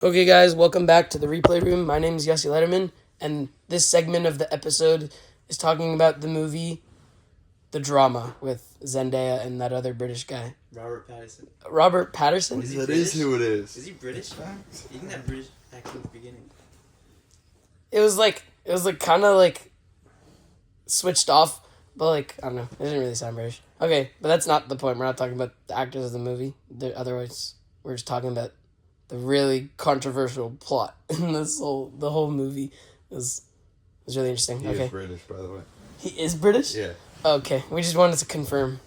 Okay, guys, welcome back to the replay room. My name is Yossi Lederman, and this segment of the episode is talking about the movie The Drama with Zendaya and that other British guy. Robert Pattinson. Robert Pattinson? Is he That British? is who it is. Is he British? You can have British accent at the beginning. It was kind of like switched off, but like, I don't know. It didn't really sound British. Okay, but that's not the point. We're not talking about the actors of the movie. Otherwise, we're just talking about the really controversial plot in the whole movie was really interesting. He Okay. is British, by the way. He is British? Yeah. Okay. We just wanted to concur,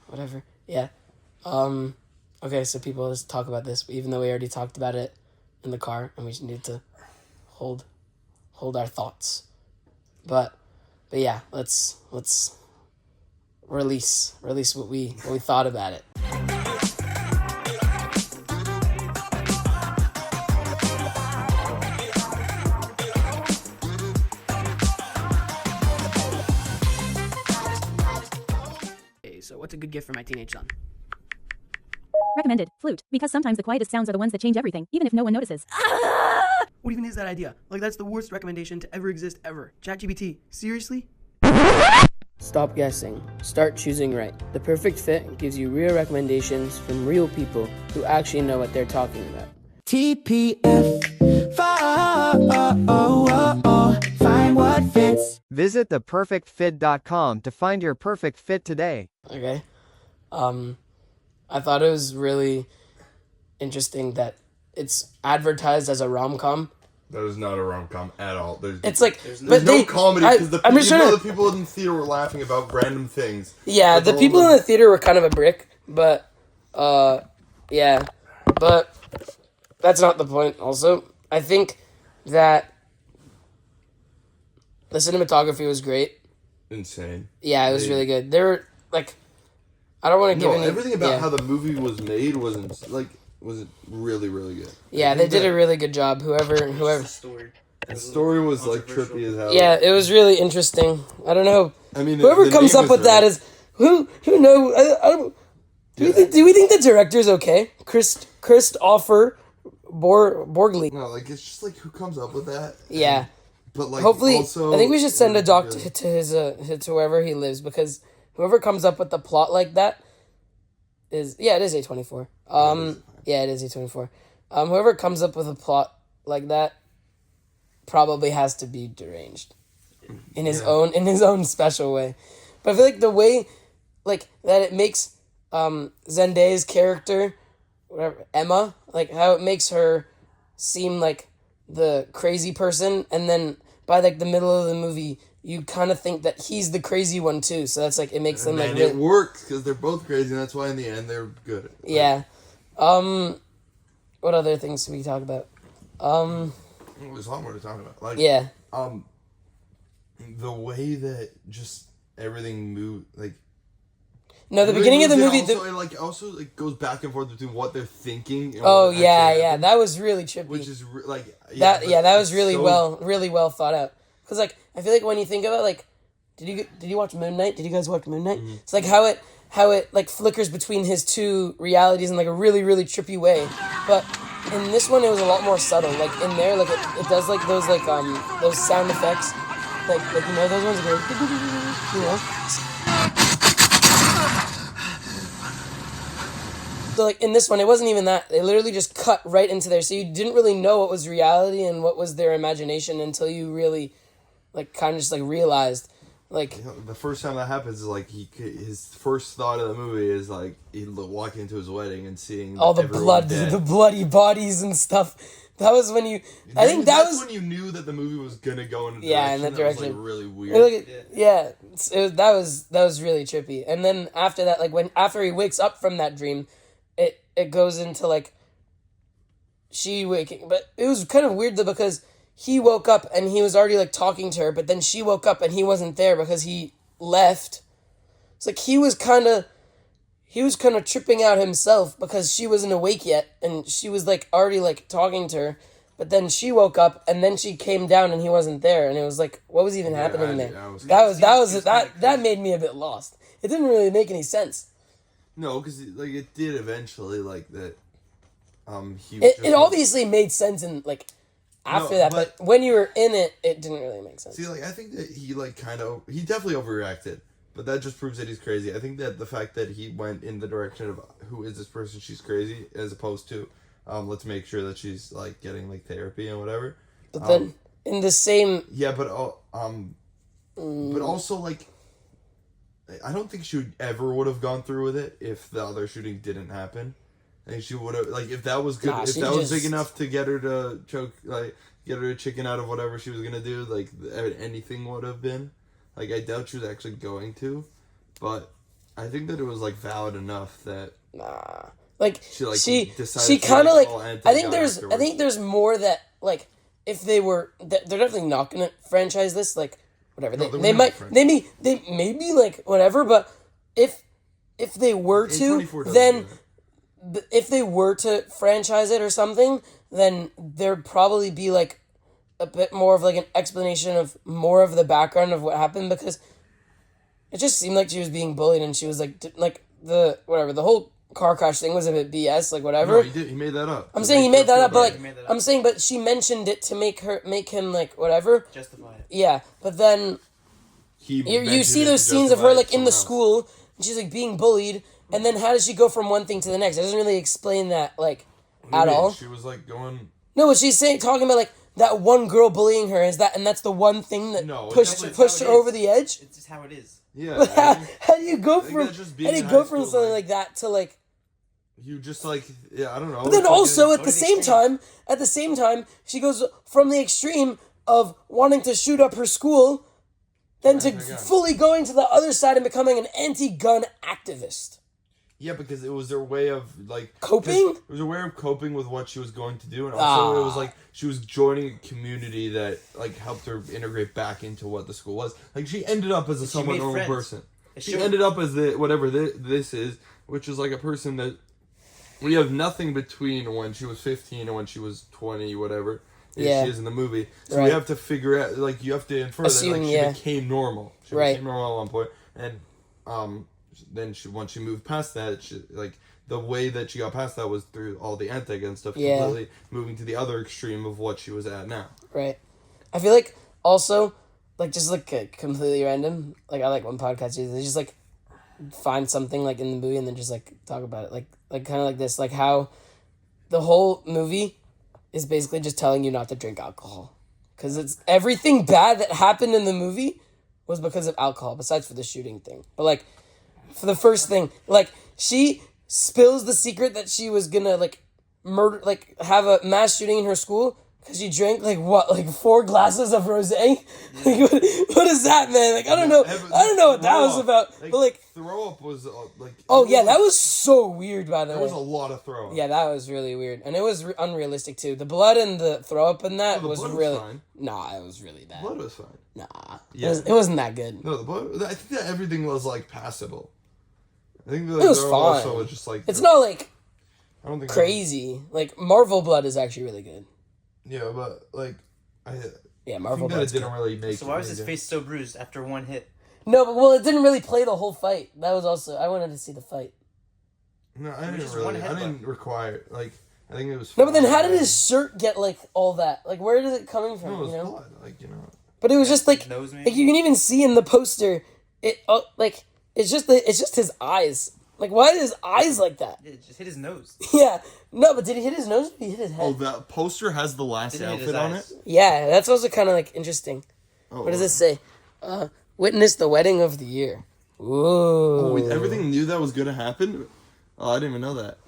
whatever. Yeah. Okay, so people, let's talk about this, even though we already talked about it in the car, and we just need to hold our thoughts. But yeah, let's release what we thought about it. So what's a good gift for my teenage son? Recommended. Flute. Because sometimes the quietest sounds are the ones that change everything, even if no one notices. What even is that idea? Like, that's the worst recommendation to ever exist ever. ChatGPT, seriously? Stop guessing. Start choosing right. The Perfect Fit gives you real recommendations from real people who actually know what they're talking about. TPF. Find what fits. Visit theperfectfit.com to find your perfect fit today. Okay. I thought it was really interesting that it's advertised as a rom-com. That is not a rom-com at all. It's like, there's but no they, comedy because the people in the theater were laughing about random things. Yeah, the people in the theater were kind of a brick, but, yeah. But that's not the point, also. I think that the cinematography was great. Insane. Yeah, it was really good. There were, like, I don't want to give any... everything about how the movie was made was really, really good. Yeah, they did a really good job, whoever... The story. The story was, like, trippy as hell. Yeah, it was really interesting. I don't know. I mean, whoever comes up with that is... Who knows? I don't... Do we think the director's okay? Kristoffer Borgli. No, like, it's just, like, who comes up with that? Yeah. But, like, hopefully, also, I think we should send a doc to his to wherever he lives, because whoever comes up with the plot like that is... Yeah, it is A24. Yeah, it is A24. Whoever comes up with a plot like that probably has to be deranged in his own special way. But I feel like the way, like, that it makes Zendaya's character, whatever, Emma, like, how it makes her seem like the crazy person, and then by, like, the middle of the movie, you kind of think that he's the crazy one, too. So that's, like, it makes them, like... And it works, because they're both crazy, and that's why, in the end, they're good. Yeah. What other things can we talk about? There's a lot more to talk about. Like, yeah. The way that just everything moved, like... No, the beginning of the movie... It also goes back and forth between what they're thinking and Oh, what yeah, actually yeah. happens, That was really trippy. which is, that was really well thought out. Because, like, I feel like when you think about, like... Did you watch Moon Knight? Did you guys watch Moon Knight? Mm-hmm. It's like how it like flickers between his two realities in like a really, really trippy way. But in this one it was a lot more subtle. Like in there, like it does like those sound effects. Like you know those ones go, you know. So like in this one it wasn't even that. They literally just cut right into there. So you didn't really know what was reality and what was their imagination until you really like kind of just like realized. Like, you know, the first time that happens is like his first thought of the movie is like he walking into his wedding and seeing all the blood, dead. The bloody bodies and stuff. That was when you. I think that's when you knew that the movie was gonna go in. In that direction. Was, like, really weird. That was really trippy. And then after that, like after he wakes up from that dream, it goes into like she waking, but it was kind of weird though because he woke up and he was already like talking to her, but then she woke up and he wasn't there because he left. It's like he was kind of tripping out himself because she wasn't awake yet and she was like already like talking to her, but then she woke up and then she came down and he wasn't there and it was like what was even happening there? That made me a bit lost. It didn't really make any sense. No, because like it did eventually, like that. he It obviously made sense in like after No, that, but when you were in it, it didn't really make sense. See, like, I think that he, like, he definitely overreacted, but that just proves that he's crazy. I think that the fact that he went in the direction of, who is this person, she's crazy, as opposed to, let's make sure that she's, like, getting, like, therapy and whatever. But then, in the same... Yeah, but also, like, I don't think she ever would have gone through with it if the other shooting didn't happen. I think she would have, like, if that was good, if that was big enough to get her to choke, like, get her chicken out of whatever she was gonna do, like, anything would have been. Like, I doubt she was actually going to, but I think that it was, like, valid enough that... Nah. Like, she kind of, like, I think afterwards. there's more that, like, if they were, they're definitely not gonna franchise this, like, whatever. No, they maybe, like, whatever, but if they were to, then... If they were to franchise it or something, then there'd probably be, like, a bit more of, like, an explanation of more of the background of what happened, because it just seemed like she was being bullied, and she was, like, the whole car crash thing was a bit BS, like, whatever. No, he made that up. I'm saying he made that up, but, like, I'm saying, but she mentioned it to make him, like, whatever. Justify it. Yeah, but then you see those scenes of her, like, in the school, and she's, like, being bullied. And then how does she go from one thing to the next? It doesn't really explain that, like, at all. She was, like, going... No, what she's talking about, like, that one girl bullying her, and that's the one thing that pushed her over the edge? It's just how it is. Yeah. But how do you go from something like that to, like... You just, like, yeah, I don't know. But then also, at the same time, she goes from the extreme of wanting to shoot up her school, then to fully going to the other side and becoming an anti-gun activist. Yeah, because it was their way of, like... Coping? It was a way of coping with what she was going to do, and also it was, like, she was joining a community that, like, helped her integrate back into what the school was. Like, she ended up as a somewhat normal person. She ended up as whatever this is, which is, like, a person that... We have nothing between when she was 15 and when she was 20, whatever. She is in the movie. So we have to figure out, like, you have to infer that, like, she became normal. She became normal at one point, and, then once she moved past that, like, the way that she got past that was through all the anti-gun stuff, completely moving to the other extreme of what she was at now. Right. I feel like, also, like, just, like, completely random, like, I like one podcast, they just, like, find something, like, in the movie and then just, like, talk about it, like kind of like this, like, how the whole movie is basically just telling you not to drink alcohol. Because it's everything bad that happened in the movie was because of alcohol, besides for the shooting thing. But, like, for the first thing, like, she spills the secret that she was gonna, like, murder, like, have a mass shooting in her school because she drank, like, what, like, 4 glasses of rosé? Like, what is that, man? Like, I don't know what that was about. Like, but, like, throw up was, like... Oh, yeah, that was so weird, by the way. There was a lot of throw up. Yeah, that was really weird. And it was unrealistic, too. The blood and the throw up in that was really... fine. Nah, it was really bad. The blood was fine. Nah. Yeah. It wasn't that good. No, the blood... I think that everything was, like, passable. I think it was fine. Also was just, like... It's not, like, I don't think crazy. Like, Marvel blood is actually really good. Yeah, but, like... Marvel blood didn't really make... So why was his face so bruised after one hit? No, but, well, it didn't really play the whole fight. That was also... I wanted to see the fight. No, I didn't require... Like, I think it was... No, but then how did his shirt get, like, all that? Like, where is it coming from, No, it was you know? blood, like, you know... But it was just, like... Nose, like, you can even see in the poster... like... It's just his eyes. Like, why are his eyes like that? Yeah, it just hit his nose. Yeah. No, but did he hit his nose or did he hit his head? Oh, that poster has the last outfit on it? Yeah, that's also kind of, like, interesting. Oh, what does it say? Witness the wedding of the year. Ooh. Oh, wait, everything knew that was going to happen? Oh, I didn't even know that.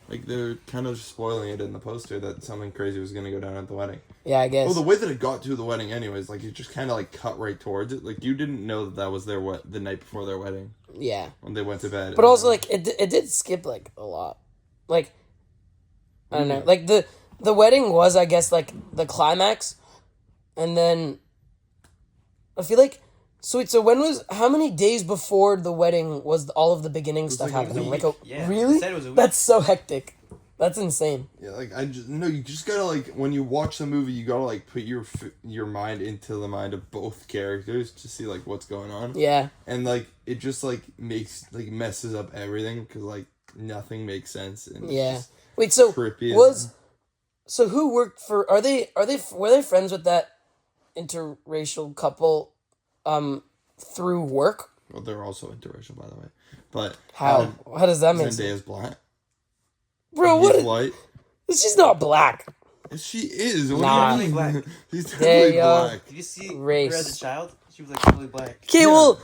Like, they're kind of spoiling it in the poster that something crazy was going to go down at the wedding. Yeah, I guess. Well, the way that it got to the wedding anyways, like, it just kind of, like, cut right towards it. Like, you didn't know that was the night before their wedding. Yeah. When they went to bed. But also, like, it did skip, like, a lot. Like, I don't know. Like, the wedding was, I guess, like, the climax. And then, I feel like, so how many days before the wedding was all of the beginning stuff happening? Really? Said it was a week. That's so hectic. That's insane. Yeah, like, you just gotta, like, when you watch the movie, you gotta, like, put your mind into the mind of both characters to see, like, what's going on. Yeah. And, like, it just, like, messes up everything, because, like, nothing makes sense. And Wait, so Trippy. so who worked for? Were they friends with that interracial couple, through work? Well, they're also interracial, by the way. But How does that make sense? Zendaya's black. Bro, He's white. She's not black. She is. What Nah. do you mean? Black. He's definitely black. Did you see Race. her as a child? She was like totally black. Okay, Yeah. well,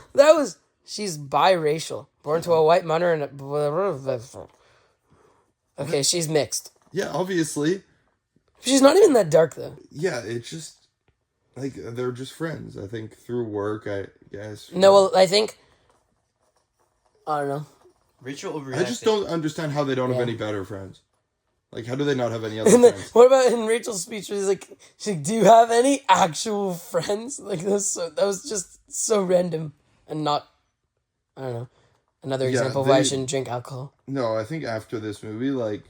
she's biracial, born to a white mother and okay, she's mixed. Yeah, obviously. She's not even that dark though. Yeah, it's just like they're just friends. I think through work, I guess. No, well, I don't know. Rachel overreacted. I just don't understand how they don't have Yeah. any better friends. Like, how do they not have any other And then, friends? what about in Rachel's speech? She's like, "Do you have any actual friends?" Like that was just so random and not. I don't know. Another Yeah, example of why I shouldn't drink alcohol. No, I think after this movie,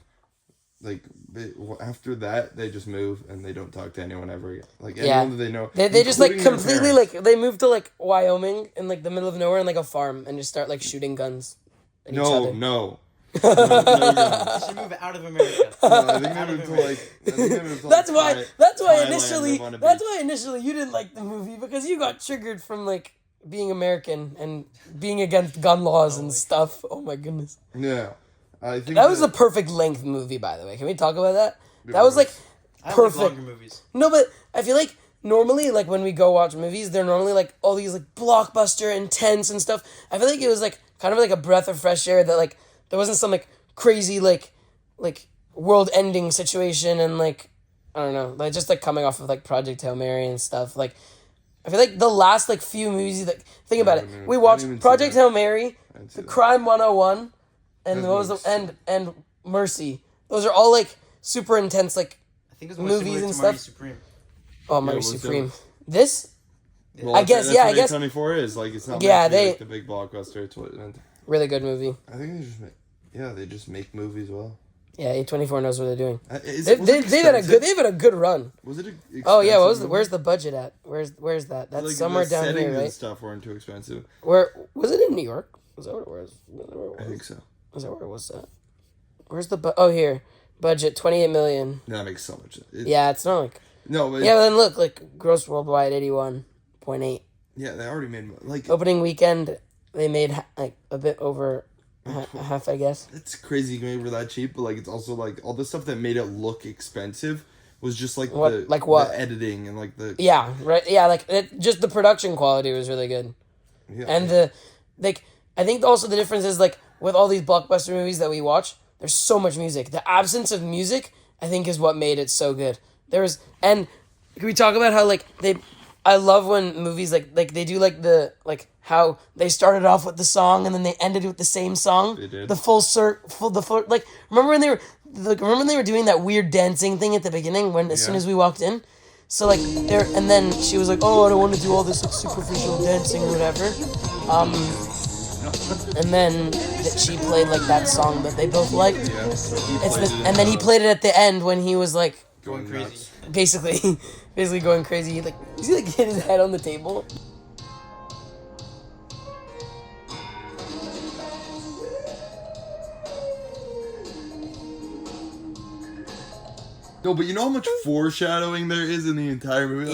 after that, they just move and they don't talk to anyone ever again. Like anyone that they know. They just like including their completely parents. like they moved to like Wyoming in like the middle of nowhere in like a farm and just start like shooting guns at each other. No. She should move out of America. No, I think they moved to like. That's why Thailand, initially they wanna be. you didn't like the movie because you got triggered from like being American and being against gun laws and stuff. Oh my goodness. Yeah, I think That was the perfect length movie, by the way. Can we talk about that? That was like I perfect. like longer movies. No, but I feel like normally, like when we go watch movies, they're normally like all these like blockbuster, intense and stuff. I feel like it was like kind of like a breath of fresh air that like there wasn't some like crazy like world-ending situation and like I don't know, like just like coming off of like Project Hail Mary and stuff. Like I feel like the last like few movies, like think about it. We watched Project Hail Mary, The Crime 101, and what was the and Mercy. Those are all like super intense like I think it's more movies similar and to Marty stuff. Supreme. Oh, Marty what's Supreme. the- This? Well, I guess, that's yeah, what I guess. A24 is like. It's not. Yeah, meant to be, they- like, the big blockbuster. It's what. Really good movie. I think they just make. Yeah, they just make movies well. Yeah, A24 knows what they're doing. Was They've had a good run. Was it? Oh yeah, expensive? where's the budget at? Where's that? That's Like, somewhere the down settings here, and right? stuff weren't too expensive. Where was it in New York? Was that where it was? I think so. Was that where it was at? Where's the oh here budget 28 million. That makes so much. Yeah, it's not like No, but yeah, but then look like gross worldwide 81.8. yeah, they already made like. Opening weekend they made like a bit over half, I guess. It's crazy you made for that cheap, but like it's also like all the stuff that made it look expensive was just like What- the like what? the editing and like the Yeah, right. Yeah, like just the production quality was really good. yeah, And the like I think also the difference is like with all these blockbuster movies that we watch, there's so much music. The absence of music, I think, is what made it so good. And can we talk about how like I love when movies like they do like the like how they started off with the song and then they ended with the same song. They did. The full like remember when they were doing that weird dancing thing at the beginning as soon as we walked in. So like there, and then she was like, "Oh, I don't want to do all this like superficial dancing or whatever." And then she played like that song that they both liked. And then he played it at the end when he was like going crazy. nuts. basically going crazy. He, like he like hit his head on the table. No, but you know how much foreshadowing there is in the entire movie.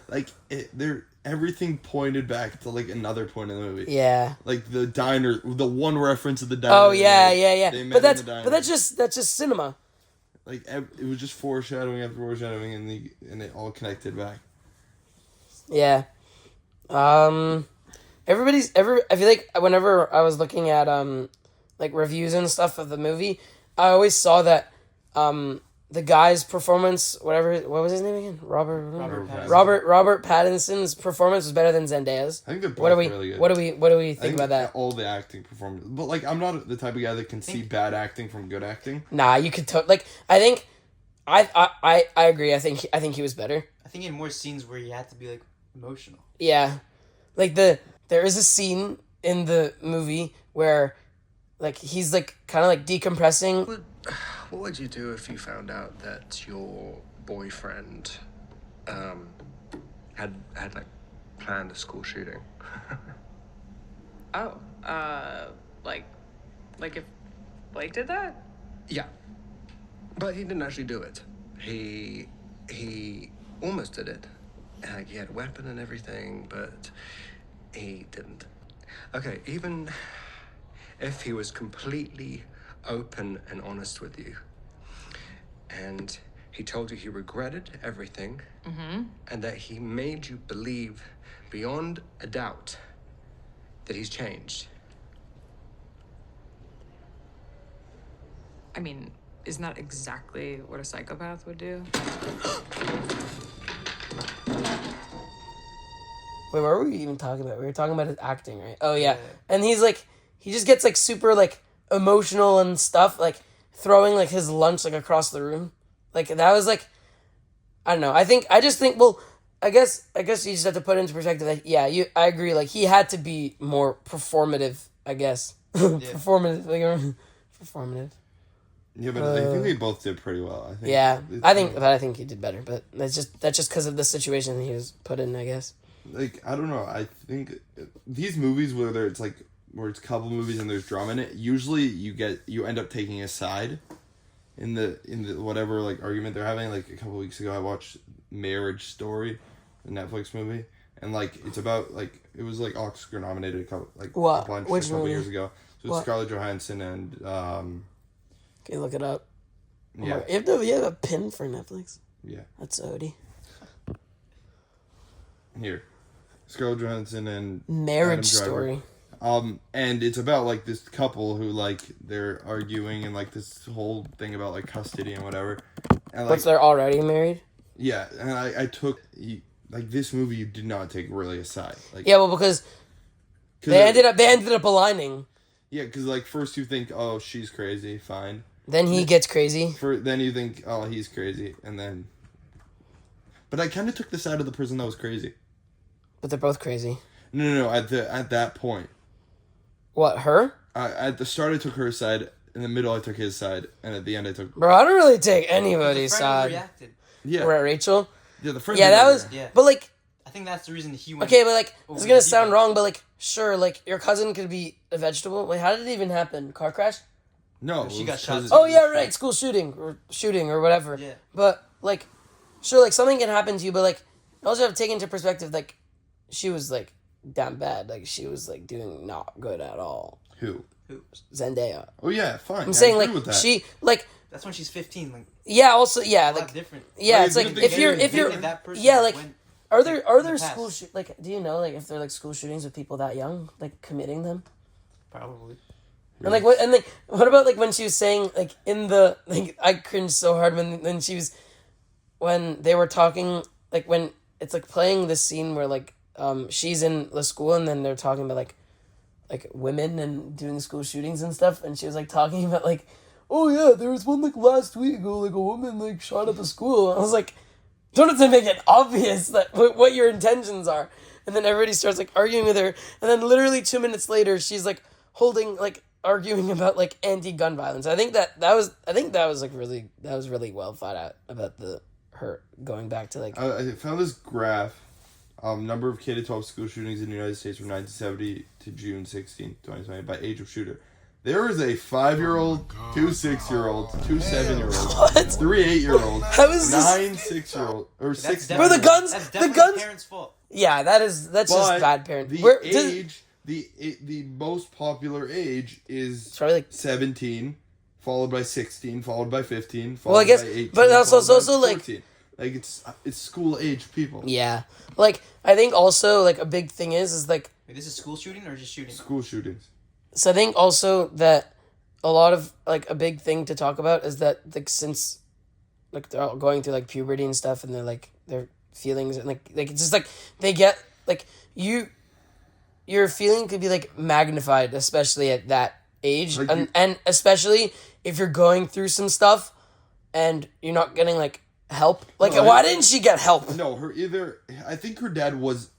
Like, Yeah. everything pointed back to like another point in the movie. Yeah. Like the diner, the one reference of the diner. Oh yeah. They met But that's in the diner. but that's just cinema. like it was just foreshadowing after foreshadowing, and it all connected back. Yeah. I feel like whenever I was looking at like reviews and stuff of the movie, I always saw that the guy's performance, what was his name again? Robert Pattinson's performance was better than Zendaya's. I think they're both really good. What do we I think about that? all the acting performance, but like I'm not the type of guy that can see bad acting from good acting. Nah, you could like I think I agree. I think he was better. I think in more scenes where you had to be like emotional. Yeah. Like there is a scene in the movie where like he's like kind of like decompressing. What would you do if you found out that your boyfriend had like planned a school shooting? Like if Blake did that? Yeah. But he didn't actually do it. He almost did it. He had a weapon and everything, but he didn't. Okay, even if he was completely open and honest with you, and he told you he regretted everything, and that he made you believe beyond a doubt that he's changed. I mean, isn't that exactly what a psychopath would do? Wait, what were we even talking about? We were talking about his acting, right? Oh, yeah. And he's like, he just gets like super like emotional and stuff, like throwing like his lunch like across the room. Like that was like, I don't know. I just think, well, I guess you just have to put it into perspective that, yeah, I agree. Like he had to be more performative, I guess. Performative. Yeah, but I think they both did pretty well. I think. I think he did better. But that's just because of the situation he was put in, I guess. Like, I don't know. I think these movies, where it's a couple movies and there's drama in it, usually you end up taking a side in the whatever like argument they're having. Like a couple weeks ago, I watched Marriage Story, the Netflix movie, and like it's about like it was like Oscar nominated a couple years ago. So it's Scarlett Johansson and Okay, look it up. Yeah. You have a pin for Netflix? Yeah. That's Odie. Here. Scarlett Johansson and Marriage Story. And it's about like this couple who like they're arguing and like this whole thing about like custody and whatever. And like they're already married? Yeah, and I took like this movie you did not take really aside. Like yeah, well because they ended up aligning. Yeah, because like first you think, oh, she's crazy, fine. Then he gets crazy. Then you think, oh, he's crazy, and then. But I kind of took the side of the person that was crazy. But they're both crazy. No. At that point. What, her? At the start, I took her side. In the middle, I took his side, and at the end, I took. Bro, I don't really take anybody's side. Reacted. Yeah. Right, Rachel. Yeah, the friend. Yeah, that was. Yeah. But like. I think that's the reason he went. Okay, but like, this is gonna sound wrong, but like, sure, like your cousin could be a vegetable. Wait, how did it even happen? Car crash? No, she got shot. Oh yeah, right. School shooting or whatever. Yeah. But like, sure, like something can happen to you, but like, you also have to take into perspective like, she was like damn bad. Like she was like doing not good at all. Who? Zendaya. Oh yeah, fine. I'm saying like she like. That's when she's 15. Like. Yeah. Also, yeah. Like different. Yeah, it's like if you're that person yeah like. Are there the school like do you know like if they're like school shootings with people that young like committing them? Probably. And like what about like when she was saying like in the like I cringed so hard when she was when they were talking like when it's like playing this scene where like she's in the school and then they're talking about like women and doing school shootings and stuff and she was like talking about like oh yeah there was one like last week ago like a woman like shot at the school and I was like don't have to make it obvious that what your intentions are. And then everybody starts like arguing with her. And then literally 2 minutes later, she's like holding like arguing about like anti-gun violence. I think that was like really well thought out about her going back to like. I found this graph. Number of K-12 school shootings in the United States from 1970 to June 16, 2020 by age of shooter. There is a 5-year-old, 2 6-year-olds, 2 7-year-olds, 3 8-year-olds, 9 6-year-olds, or 6. Bro, the guns. Parents' fault. Yeah, that's just bad parenting. The most popular age is probably like 17, followed by 16, followed by 15, well, I guess, by 18, but it's also like 14. Like it's school age people. Yeah, like I think also like a big thing is like. Wait, this is school shooting or just shooting? School shootings. So I think also that a lot of like a big thing to talk about is that like since like they're all going through like puberty and stuff and they're like their feelings and like it's just like they get like your feeling could be like magnified especially at that age like and especially if you're going through some stuff and you're not getting like help like why didn't she get help? No, I think her dad was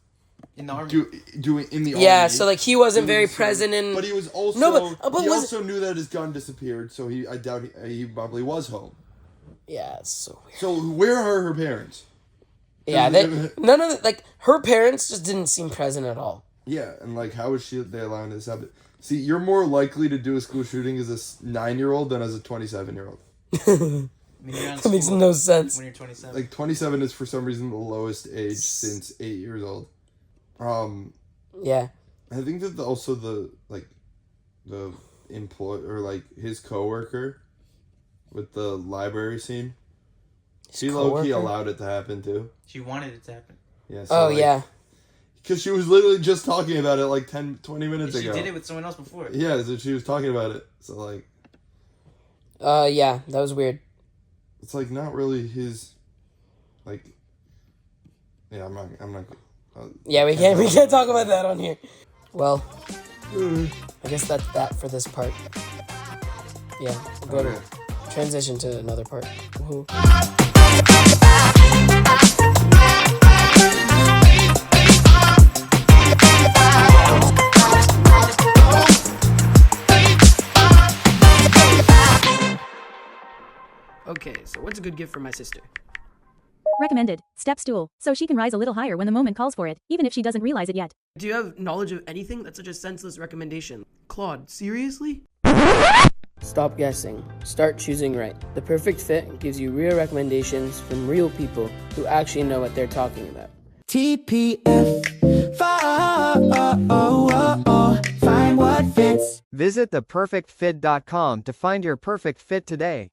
in the army. Doing in the army. Yeah, so like he wasn't very present in. But he was also. No, but he also knew that his gun disappeared, so I doubt he probably was home. Yeah, it's so weird. So where are her parents? Yeah, none of like her parents just didn't seem present at all. Yeah, and like how is they allowing this to happen? See, you're more likely to do a school shooting as a 9-year-old than as a 27-year-old. When you're on That makes school, no sense. When you're 27. Like 27 is for some reason the lowest age since 8 years old. Yeah. I think that also the employee or like his coworker with the library scene. She low-key allowed it to happen too. She wanted it to happen. Yeah. So yeah. Because she was literally just talking about it like 10, 20 minutes ago. She did it with someone else before. Yeah, so she was talking about it. So like. Yeah, that was weird. It's like not really his. Like. Yeah, I'm not. Yeah, we can't talk about that on here. Well, I guess that's that for this part. Yeah, we'll go to transition to another part. Woohoo. Okay, so what's a good gift for my sister? Recommended. Step stool, so she can rise a little higher when the moment calls for it, even if she doesn't realize it yet. Do you have knowledge of anything? That's such a senseless recommendation. Claude, seriously? Stop guessing. Start choosing right. The Perfect Fit gives you real recommendations from real people who actually know what they're talking about. TPF. Find what fits. Visit theperfectfit.com to find your perfect fit today.